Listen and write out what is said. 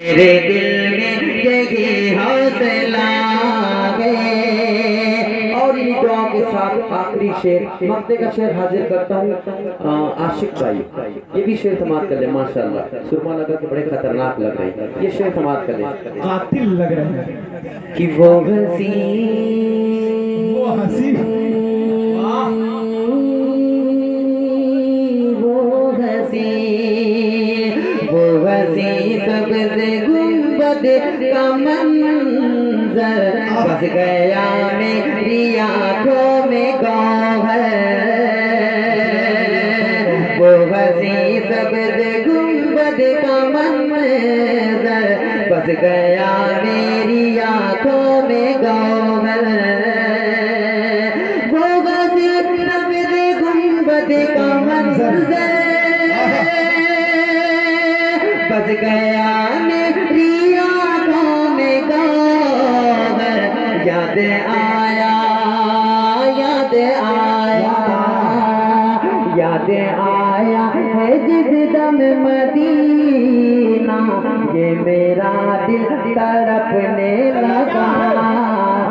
मेरे दिल में यही हौसला है। और इन दुआओं के साथ आखिरी शेर मक्ते का शेर हाजिर करता हूँ। आशिक भाई ये भी शेर समाप्त कर ले। माशाल्लाह सुरमा लगा के बड़े खतरनाक लग रहे हैं। ये शेर समाप्त कर ले। कातिल लग रहे हैं कि वो हंसी वो हंसी सबसे गुंबद का मंजर बस गया मेरी आंखों में गौहर। वो हंसी सबसे गुंबद का मंजर बस गया मेरी आंखों में गौहर। वो हंसी सबसे गुंबद का मंजर बस गया मेरी आंखों में गौहर। याद आया याद आया याद आया है जिस दम मदीना ये मेरा दिल तड़पने लगा।